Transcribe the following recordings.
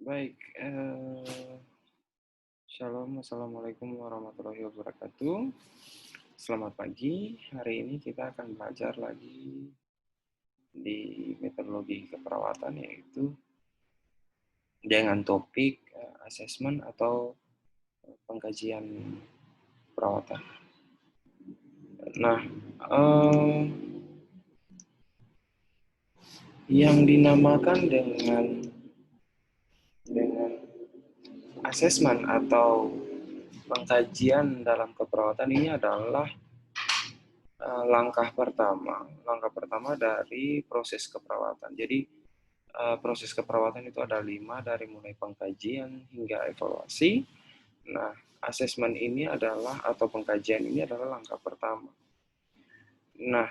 Baik, Shalom, Assalamualaikum warahmatullahi wabarakatuh. Selamat pagi, hari ini kita akan belajar lagi di metodologi keperawatan, yaitu dengan topik asesmen atau pengkajian perawatan. Nah, yang dinamakan dengan asesmen atau pengkajian dalam keperawatan ini adalah langkah pertama dari proses keperawatan. Jadi proses keperawatan itu ada 5, dari mulai pengkajian hingga evaluasi. Nah, asesmen ini adalah atau pengkajian ini adalah langkah pertama. Nah,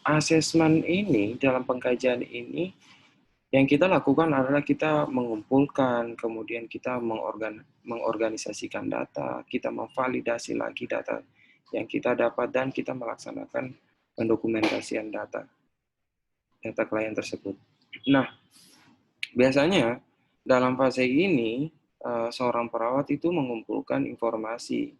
asesmen ini dalam pengkajian ini yang kita lakukan adalah kita mengumpulkan, kemudian kita mengorganisasikan data, kita memvalidasi lagi data yang kita dapat, dan kita melaksanakan pendokumentasian data klien tersebut. Nah, biasanya dalam fase ini seorang perawat itu mengumpulkan informasi.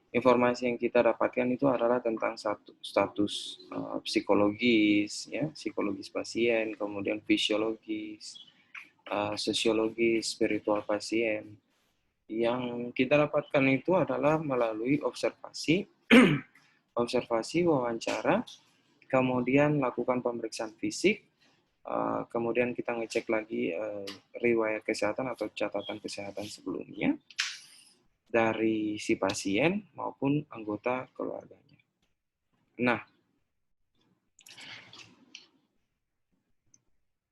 Informasi yang kita dapatkan itu adalah tentang status psikologis, ya, psikologis pasien, kemudian fisiologis, sosiologis, spiritual pasien. Yang kita dapatkan itu adalah melalui observasi, wawancara, kemudian lakukan pemeriksaan fisik, kemudian kita ngecek lagi riwayat kesehatan atau catatan kesehatan sebelumnya dari si pasien maupun anggota keluarganya. Nah,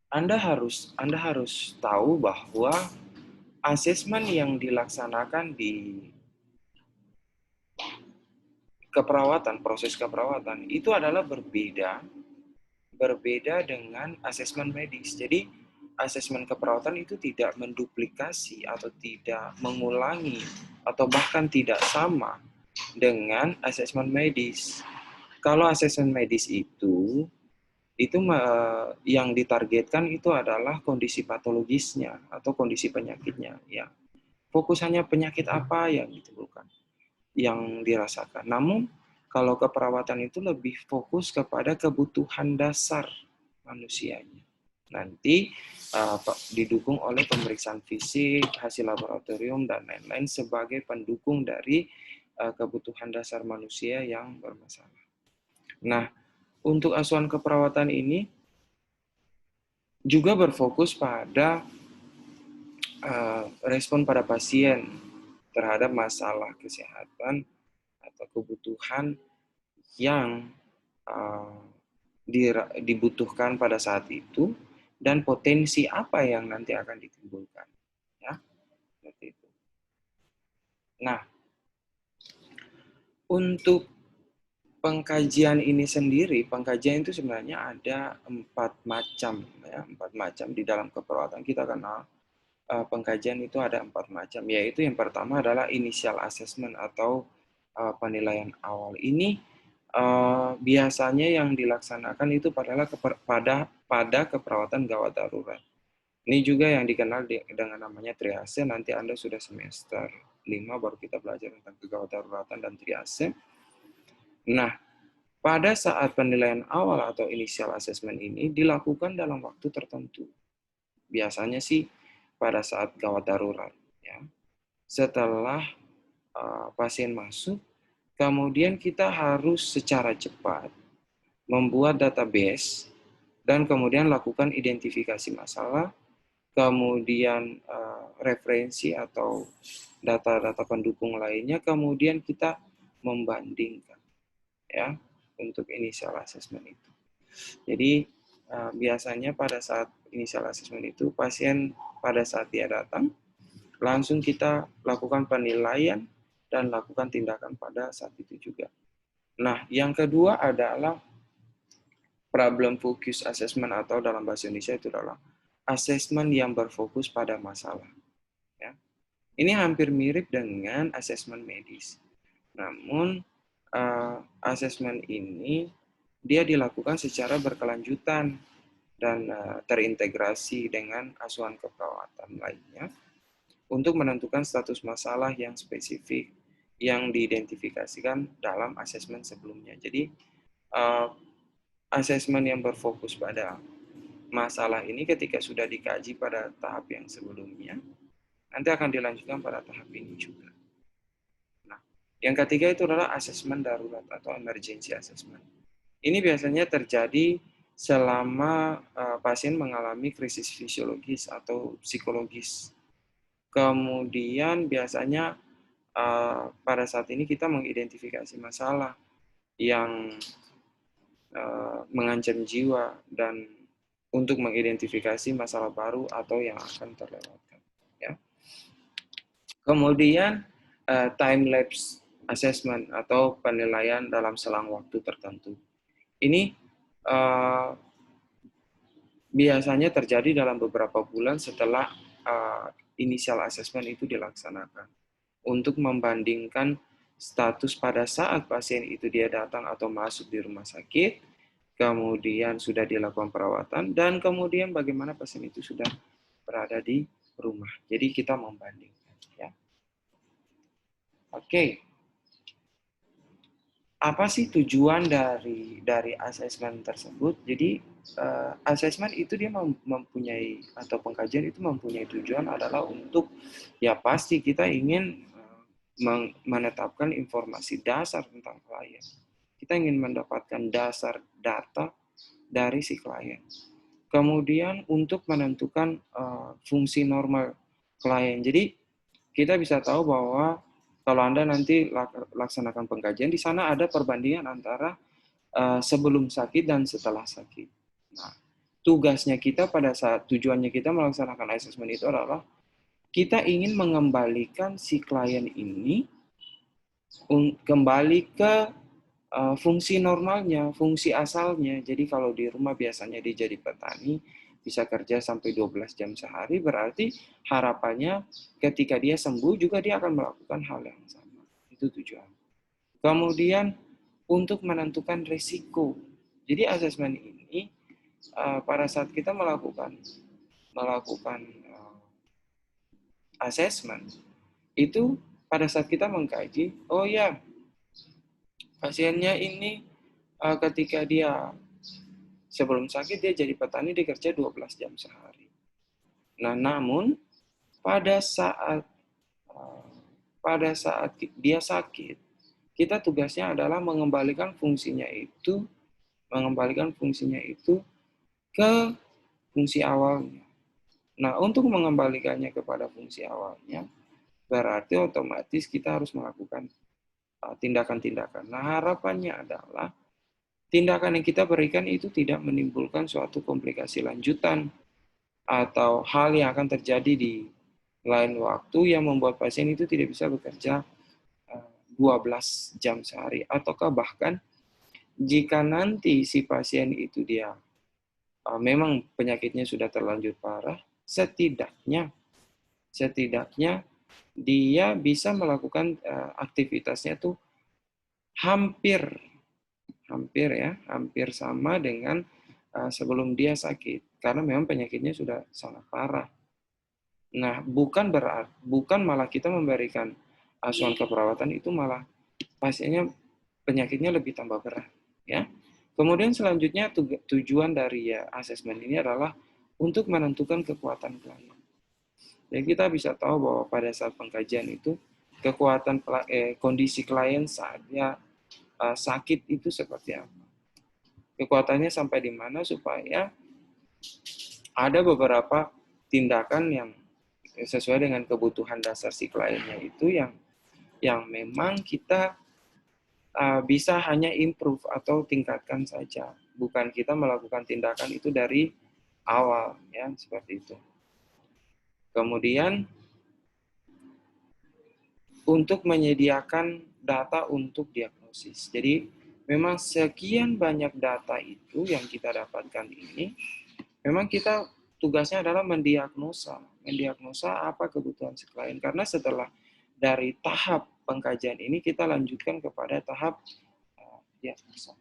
Anda harus tahu bahwa asesmen yang dilaksanakan di keperawatan, proses keperawatan itu adalah berbeda dengan asesmen medis. Jadi, asesmen keperawatan itu tidak menduplikasi atau tidak mengulangi atau bahkan tidak sama dengan asesmen medis. Kalau asesmen medis itu yang ditargetkan itu adalah kondisi patologisnya atau kondisi penyakitnya. Ya, fokus hanya penyakit apa yang ditemukan, yang dirasakan. Namun kalau keperawatan itu lebih fokus kepada kebutuhan dasar manusianya. Nanti didukung oleh pemeriksaan fisik, hasil laboratorium, dan lain-lain sebagai pendukung dari kebutuhan dasar manusia yang bermasalah. Nah, untuk asuhan keperawatan ini juga berfokus pada respon pada pasien terhadap masalah kesehatan atau kebutuhan yang dibutuhkan pada saat itu dan potensi apa yang nanti akan ditimbulkan, ya, seperti itu. Nah, untuk pengkajian ini sendiri, pengkajian itu sebenarnya ada 4 macam, ya, 4 macam di dalam keperawatan. Kita kenal pengkajian itu ada 4 macam, yaitu yang pertama adalah initial assessment atau penilaian awal. Ini biasanya yang dilaksanakan itu pada keperawatan gawat darurat. Ini juga yang dikenal dengan namanya triase. Nanti Anda sudah semester 5 baru kita belajar tentang kegawat daruratan dan triase. Nah, pada saat penilaian awal atau initial assessment ini dilakukan dalam waktu tertentu. Biasanya sih pada saat gawat darurat, ya. Setelah pasien masuk, kemudian kita harus secara cepat membuat database dan kemudian lakukan identifikasi masalah, kemudian referensi atau data-data pendukung lainnya, kemudian kita membandingkan, ya, untuk initial assessment itu. Jadi biasanya pada saat initial assessment itu pasien pada saat dia datang langsung kita lakukan penilaian dan lakukan tindakan pada saat itu juga. Nah, yang kedua adalah problem focus assessment atau dalam bahasa Indonesia itu adalah asesmen yang berfokus pada masalah. Ya. Ini hampir mirip dengan asesmen medis. Namun, asesmen ini dia dilakukan secara berkelanjutan. dan terintegrasi dengan asuhan keperawatan lainnya untuk menentukan status masalah yang spesifik yang diidentifikasikan dalam asesmen sebelumnya. Jadi, asesmen yang berfokus pada masalah ini ketika sudah dikaji pada tahap yang sebelumnya, nanti akan dilanjutkan pada tahap ini juga. Nah, yang ketiga itu adalah asesmen darurat atau emergency assessment. Ini biasanya terjadi selama pasien mengalami krisis fisiologis atau psikologis. Kemudian biasanya pada saat ini kita mengidentifikasi masalah yang mengancam jiwa dan untuk mengidentifikasi masalah baru atau yang akan terlewatkan. Ya. Kemudian time lapse assessment atau penilaian dalam selang waktu tertentu. Ini biasanya terjadi dalam beberapa bulan setelah initial assessment itu dilaksanakan untuk membandingkan status pada saat pasien itu dia datang atau masuk di rumah sakit, kemudian sudah dilakukan perawatan, dan kemudian bagaimana pasien itu sudah berada di rumah. Jadi kita membandingkan. Ya. Oke. Apa sih tujuan dari asesmen tersebut? Jadi asesmen itu dia mempunyai atau pengkajian itu mempunyai tujuan adalah untuk ya pasti kita ingin menetapkan informasi dasar tentang klien. Kita ingin mendapatkan dasar data dari si klien. Kemudian untuk menentukan fungsi normal klien. Jadi kita bisa tahu bahwa kalau Anda nanti laksanakan pengkajian, di sana ada perbandingan antara sebelum sakit dan setelah sakit. Nah, tugasnya kita pada saat tujuannya kita melaksanakan asesmen itu adalah kita ingin mengembalikan si klien ini kembali ke fungsi normalnya, fungsi asalnya. Jadi kalau di rumah biasanya dia jadi petani, bisa kerja sampai 12 jam sehari, berarti harapannya ketika dia sembuh juga dia akan melakukan hal yang sama. Itu tujuan. Kemudian untuk menentukan risiko. Jadi asesmen ini pada saat kita melakukan asesmen itu pada saat kita mengkaji, oh ya pasiennya ini ketika dia sebelum sakit dia jadi petani, dia kerja 12 jam sehari. Nah, namun pada saat dia sakit, kita tugasnya adalah mengembalikan fungsinya itu ke fungsi awalnya. Nah, untuk mengembalikannya kepada fungsi awalnya, berarti otomatis kita harus melakukan tindakan-tindakan. Nah, harapannya adalah tindakan yang kita berikan itu tidak menimbulkan suatu komplikasi lanjutan atau hal yang akan terjadi di lain waktu yang membuat pasien itu tidak bisa bekerja 12 jam sehari. Ataukah bahkan jika nanti si pasien itu dia memang penyakitnya sudah terlanjur parah, setidaknya dia bisa melakukan aktivitasnya tuh hampir sama dengan sebelum dia sakit, karena memang penyakitnya sudah sangat parah. Nah, bukan malah kita memberikan asuhan keperawatan itu malah pasiennya penyakitnya lebih tambah berat, ya. Kemudian selanjutnya tujuan dari asesmen ini adalah untuk menentukan kekuatan klien. Jadi kita bisa tahu bahwa pada saat pengkajian itu kekuatan kondisi klien saat dia sakit itu seperti apa. Kekuatannya sampai di mana supaya ada beberapa tindakan yang sesuai dengan kebutuhan dasar si kliennya itu yang memang kita bisa hanya improve atau tingkatkan saja, bukan kita melakukan tindakan itu dari awal, ya seperti itu. Kemudian untuk menyediakan data untuk diagnosis. Jadi memang sekian banyak data itu yang kita dapatkan ini, memang kita tugasnya adalah mendiagnosa apa kebutuhan si klien. Karena setelah dari tahap pengkajian ini kita lanjutkan kepada tahap diagnosa.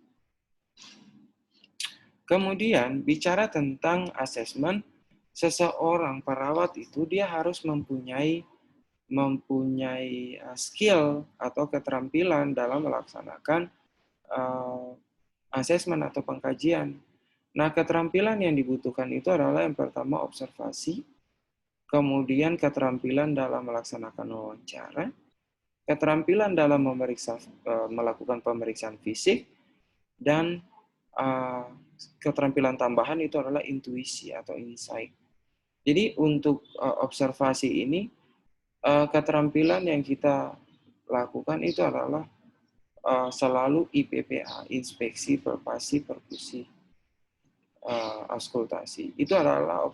Kemudian bicara tentang asesmen, seseorang perawat itu dia harus mempunyai skill atau keterampilan dalam melaksanakan asesmen atau pengkajian. Nah, keterampilan yang dibutuhkan itu adalah yang pertama observasi, kemudian keterampilan dalam melaksanakan wawancara, keterampilan dalam melakukan pemeriksaan fisik, dan keterampilan tambahan itu adalah intuisi atau insight. Jadi untuk observasi ini, keterampilan yang kita lakukan itu adalah selalu IPPA, inspeksi, palpasi, perkusi, auskultasi. Itu adalah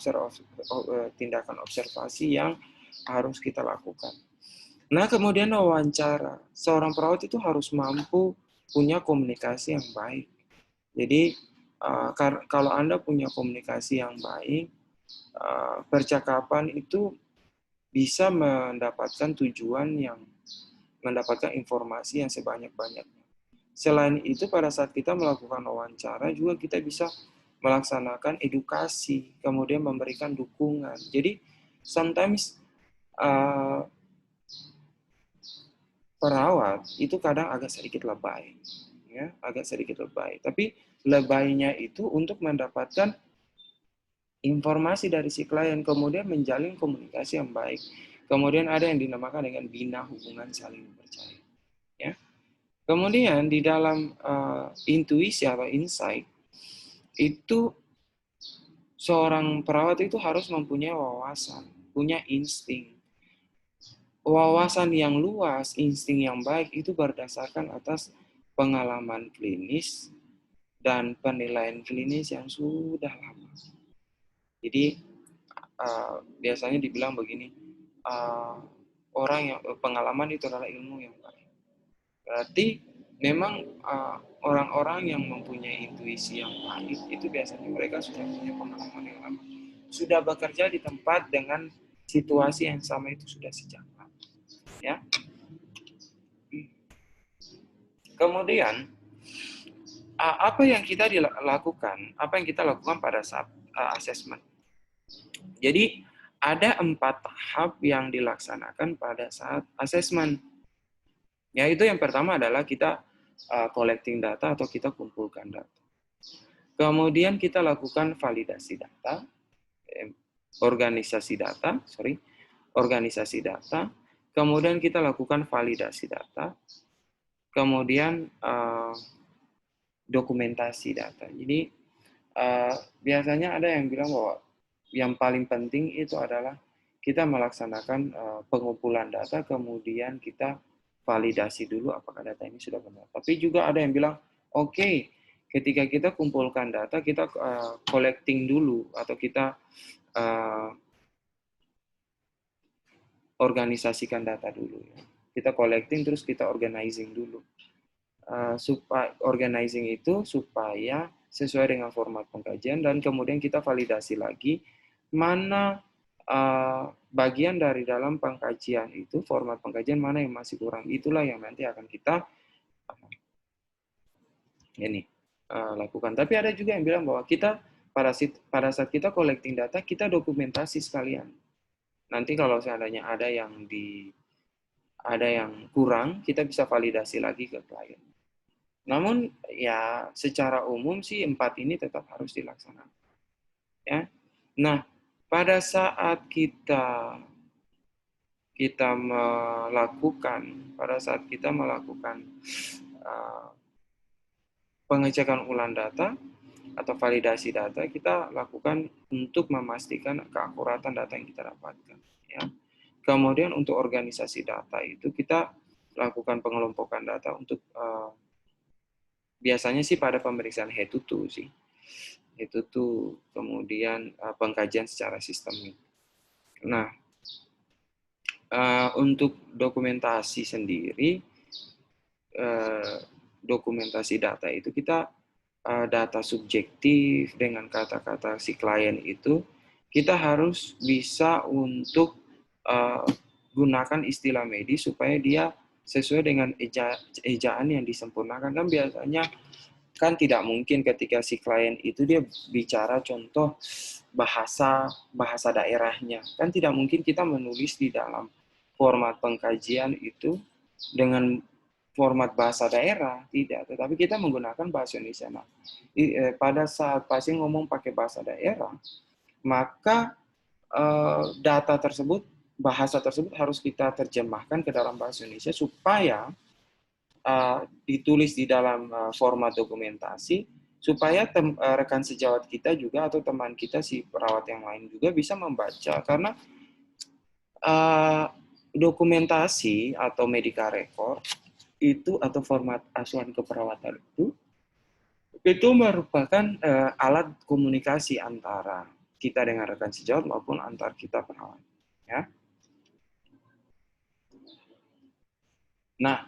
tindakan observasi yang harus kita lakukan. Nah, kemudian wawancara. Seorang perawat itu harus mampu punya komunikasi yang baik. Jadi, kalau Anda punya komunikasi yang baik, percakapan itu bisa mendapatkan mendapatkan informasi yang sebanyak-banyaknya. Selain itu, pada saat kita melakukan wawancara juga kita bisa melaksanakan edukasi, kemudian memberikan dukungan. Jadi, sometimes perawat itu kadang agak sedikit lebay, ya, agak sedikit lebay. Tapi lebaynya itu untuk mendapatkan informasi dari si klien, kemudian menjalin komunikasi yang baik. Kemudian ada yang dinamakan dengan bina hubungan saling percaya. Ya. Kemudian di dalam intuisi atau insight, itu seorang perawat itu harus mempunyai wawasan, punya insting. Wawasan yang luas, insting yang baik itu berdasarkan atas pengalaman klinis dan penilaian klinis yang sudah lama. Jadi biasanya dibilang begini, orang yang pengalaman itu adalah ilmu yang baik. Berarti memang orang-orang yang mempunyai intuisi yang baik itu biasanya mereka sudah punya pengalaman yang lama, sudah bekerja di tempat dengan situasi yang sama itu sudah sejak lama, ya. Kemudian apa yang kita lakukan pada saat asesmen. Jadi ada 4 tahap yang dilaksanakan pada saat asesmen. Yaitu yang pertama adalah kita collecting data atau kita kumpulkan data. Kemudian kita lakukan validasi data, organisasi data. Kemudian kita lakukan validasi data. Kemudian dokumentasi data. Jadi biasanya ada yang bilang bahwa yang paling penting itu adalah kita melaksanakan pengumpulan data, kemudian kita validasi dulu apakah data ini sudah benar. Tapi juga ada yang bilang, oke, ketika kita kumpulkan data, kita collecting dulu, atau kita organisasikan data dulu. Ya. Kita collecting, terus kita organizing dulu. Supaya organizing itu supaya sesuai dengan format pengkajian, dan kemudian kita validasi lagi mana bagian dari dalam pengkajian itu, format pengkajian mana yang masih kurang. Itulah yang nanti akan kita lakukan. Tapi ada juga yang bilang bahwa kita pada saat kita collecting data, kita dokumentasi sekalian. Nanti kalau seandainya ada yang kurang, kita bisa validasi lagi ke klien. Namun ya secara umum sih 4 ini tetap harus dilaksanakan. Ya. Nah, pada saat kita melakukan pengecekan ulang data atau validasi data, kita lakukan untuk memastikan keakuratan data yang kita dapatkan. Ya. Kemudian untuk organisasi data itu kita lakukan pengelompokan data untuk biasanya sih pada pemeriksaan head to toe sih. Head to toe, kemudian pengkajian secara sistemik. Nah, untuk dokumentasi sendiri, dokumentasi data itu kita data subjektif dengan kata-kata si klien itu, kita harus bisa untuk gunakan istilah medis supaya dia sesuai dengan ejaan yang disempurnakan. Kan biasanya Kan tidak mungkin ketika si klien itu dia bicara contoh bahasa daerahnya. Kan tidak mungkin kita menulis di dalam format pengkajian itu dengan format bahasa daerah, tidak. Tetapi kita menggunakan bahasa Indonesia. Nah, pada saat pasien ngomong pakai bahasa daerah, maka data tersebut, bahasa tersebut harus kita terjemahkan ke dalam bahasa Indonesia supaya ditulis di dalam format dokumentasi, supaya rekan sejawat kita juga atau teman kita si perawat yang lain juga bisa membaca. Karena dokumentasi atau medical record itu atau format asuhan keperawatan itu merupakan alat komunikasi antara kita dengan rekan sejawat maupun antar kita perawat. Ya. Nah,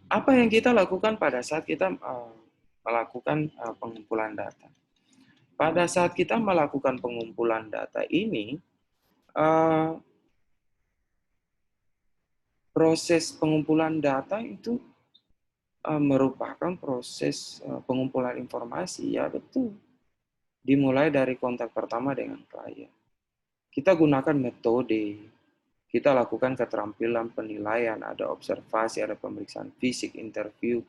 apa yang kita lakukan pada saat kita melakukan pengumpulan data? Pada saat kita melakukan pengumpulan data ini, proses pengumpulan data itu merupakan proses pengumpulan informasi, ya betul. Dimulai dari kontak pertama dengan klien. Kita gunakan metode, kita lakukan keterampilan penilaian, ada observasi, ada pemeriksaan fisik, interview,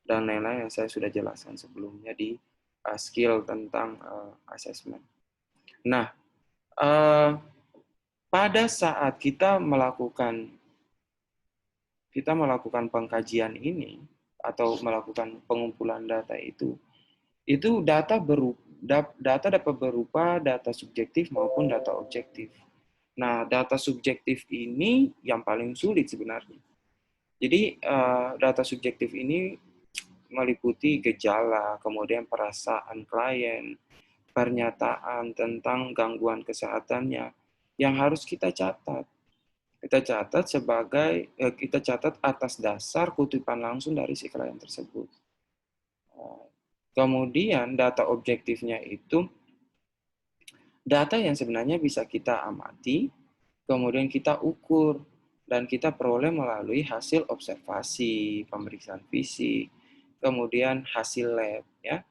dan lain-lain yang saya sudah jelaskan sebelumnya di skill tentang assessment. Nah, pada saat kita melakukan pengkajian ini atau melakukan pengumpulan data itu data dapat berupa data subjektif maupun data objektif. Nah, data subjektif ini yang paling sulit sebenarnya. Jadi, data subjektif ini meliputi gejala, kemudian perasaan klien, pernyataan tentang gangguan kesehatannya yang harus kita catat. Kita catat atas dasar kutipan langsung dari si klien tersebut. Kemudian data objektifnya itu data yang sebenarnya bisa kita amati, kemudian kita ukur, dan kita peroleh melalui hasil observasi, pemeriksaan fisik, kemudian hasil lab. Ya.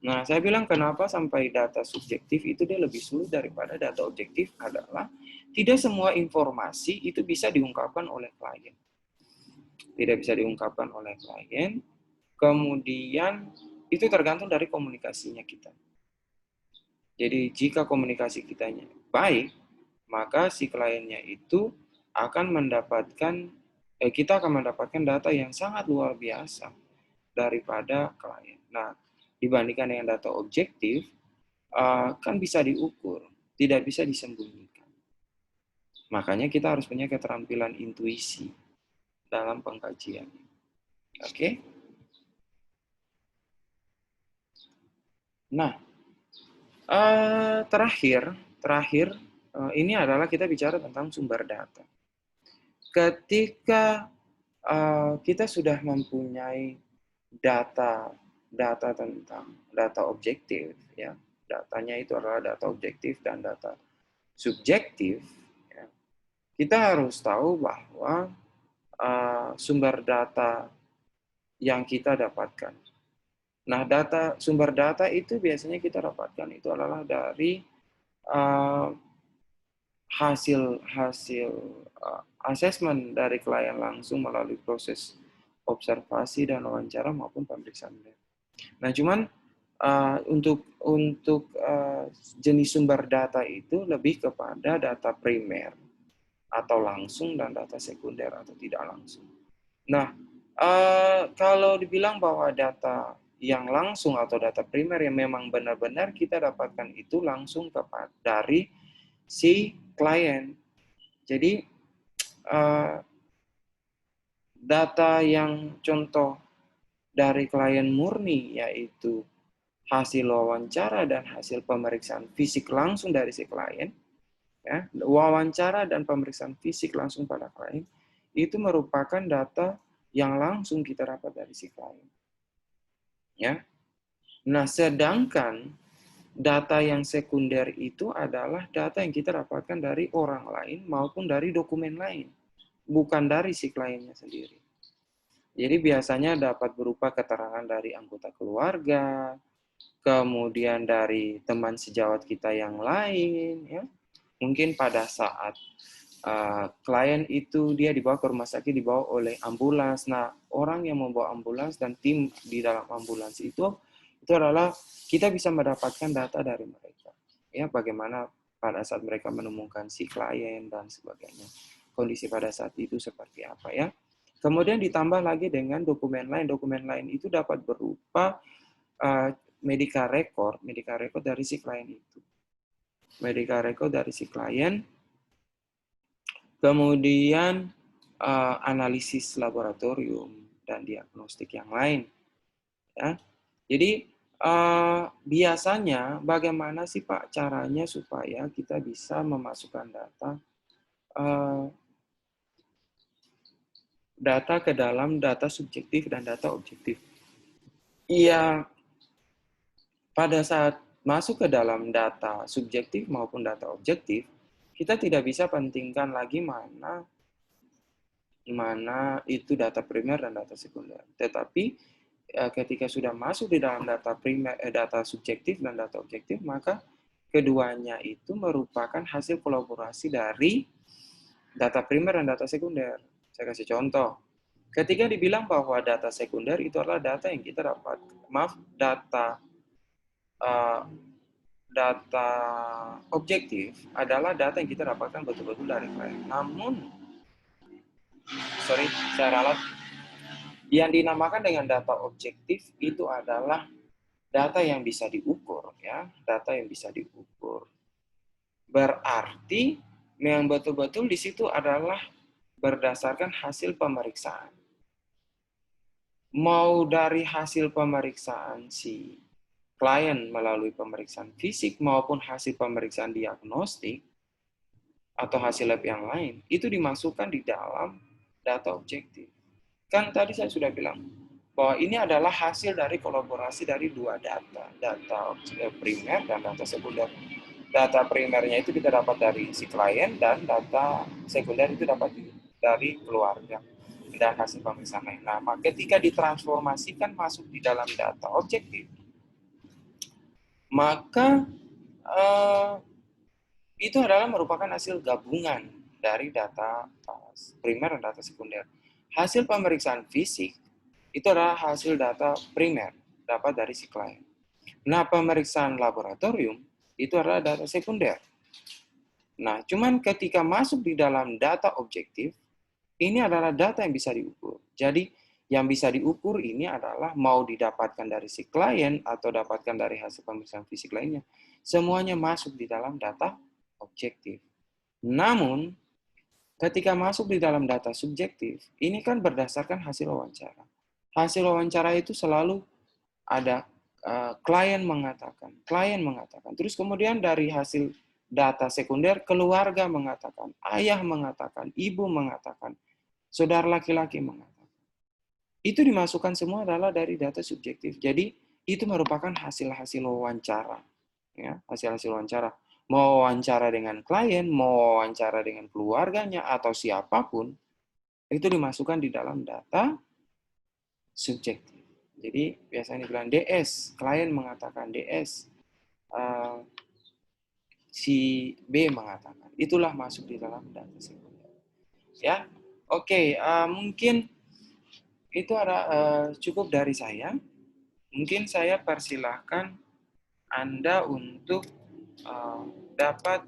Nah, saya bilang kenapa sampai data subjektif itu dia lebih sulit daripada data objektif adalah tidak semua informasi itu bisa diungkapkan oleh klien. Tidak bisa diungkapkan oleh klien, kemudian itu tergantung dari komunikasinya kita. Jadi jika komunikasi kitanya baik, maka si kliennya itu akan mendapatkan, kita akan mendapatkan data yang sangat luar biasa daripada klien. Nah, dibandingkan dengan data objektif, kan bisa diukur, tidak bisa disembunyikan. Makanya kita harus punya keterampilan intuisi dalam pengkajian. Oke? Nah, terakhir ini adalah kita bicara tentang sumber data. Ketika kita sudah mempunyai data tentang data objektif, ya, datanya itu adalah data objektif dan data subjektif, ya, kita harus tahu bahwa sumber data yang kita dapatkan. Nah, sumber data itu biasanya kita dapatkan itu adalah dari hasil asesmen dari klien langsung melalui proses observasi dan wawancara maupun pemeriksaan lab. Nah, cuman untuk jenis sumber data itu lebih kepada data primer atau langsung dan data sekunder atau tidak langsung. Nah, kalau dibilang bahwa data yang langsung atau data primer yang memang benar-benar kita dapatkan itu langsung dari si klien. Jadi data yang contoh dari klien murni yaitu hasil wawancara dan hasil pemeriksaan fisik langsung dari si klien, ya, wawancara dan pemeriksaan fisik langsung pada klien itu merupakan data yang langsung kita dapat dari si klien. Ya. Nah, sedangkan data yang sekunder itu adalah data yang kita dapatkan dari orang lain maupun dari dokumen lain, bukan dari si kliennya sendiri. Jadi biasanya dapat berupa keterangan dari anggota keluarga, kemudian dari teman sejawat kita yang lain, ya. Mungkin pada saat klien itu dia dibawa ke rumah sakit, dibawa oleh ambulans. Nah, orang yang membawa ambulans dan tim di dalam ambulans itu adalah kita bisa mendapatkan data dari mereka. Ya, bagaimana pada saat mereka menemukan si klien dan sebagainya. Kondisi pada saat itu seperti apa ya. Kemudian ditambah lagi dengan dokumen lain. Dokumen lain itu dapat berupa medical record dari si klien itu. Medical record dari si klien, kemudian analisis laboratorium dan diagnostik yang lain. Ya. Jadi biasanya bagaimana sih Pak caranya supaya kita bisa memasukkan data ke dalam data subjektif dan data objektif? Iya, pada saat masuk ke dalam data subjektif maupun data objektif, kita tidak bisa pentingkan lagi mana itu data primer dan data sekunder. Tetapi ketika sudah masuk di dalam data primer, data subjektif dan data objektif, maka keduanya itu merupakan hasil kolaborasi dari data primer dan data sekunder. Saya kasih contoh. Ketika dibilang bahwa data sekunder itu adalah data yang kita dapat, data objektif adalah data yang kita dapatkan betul-betul dari klien. Namun, saya ralat, yang dinamakan dengan data objektif itu adalah data yang bisa diukur, ya, data yang bisa diukur. Berarti yang betul-betul di situ adalah berdasarkan hasil pemeriksaan. Mau dari hasil pemeriksaan si klien melalui pemeriksaan fisik maupun hasil pemeriksaan diagnostik atau hasil lab yang lain, itu dimasukkan di dalam data objektif. Kan tadi saya sudah bilang bahwa ini adalah hasil dari kolaborasi dari dua data primer dan data sekunder. Data primernya itu kita dapat dari si klien dan data sekunder itu dapat dari keluarga dan hasil pemeriksaan lain. Nah, ketika ditransformasikan masuk di dalam data objektif, maka itu adalah merupakan hasil gabungan dari data primer dan data sekunder. Hasil pemeriksaan fisik itu adalah hasil data primer dapat dari si klien. Nah, pemeriksaan laboratorium itu adalah data sekunder. Nah, cuman ketika masuk di dalam data objektif, ini adalah data yang bisa diukur. Jadi, yang bisa diukur ini adalah mau didapatkan dari si klien atau dapatkan dari hasil pemeriksaan fisik lainnya. Semuanya masuk di dalam data objektif. Namun, ketika masuk di dalam data subjektif, ini kan berdasarkan hasil wawancara. Hasil wawancara itu selalu ada klien mengatakan. Terus kemudian dari hasil data sekunder, keluarga mengatakan, ayah mengatakan, ibu mengatakan, saudara laki-laki mengatakan. Itu dimasukkan semua adalah dari data subjektif. Jadi itu merupakan hasil-hasil wawancara. Ya, hasil-hasil wawancara. Mau wawancara dengan klien, mau wawancara dengan keluarganya, atau siapapun, itu dimasukkan di dalam data subjektif. Jadi biasanya dibilang DS, klien mengatakan DS, si B mengatakan. Itulah masuk di dalam data sekunder. Ya, oke. Mungkin itu ada cukup dari saya. Mungkin saya persilahkan Anda untuk dapat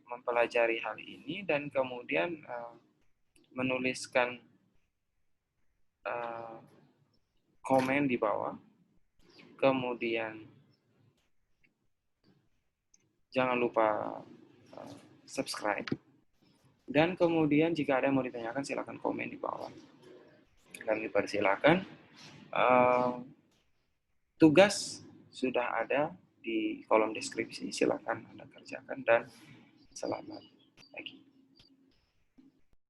mempelajari hal ini dan kemudian menuliskan komen di bawah. Kemudian jangan lupa subscribe. Dan kemudian jika ada yang mau ditanyakan silakan komen di bawah. Kami persilakan. Tugas sudah ada di kolom deskripsi, silakan Anda kerjakan dan selamat pagi.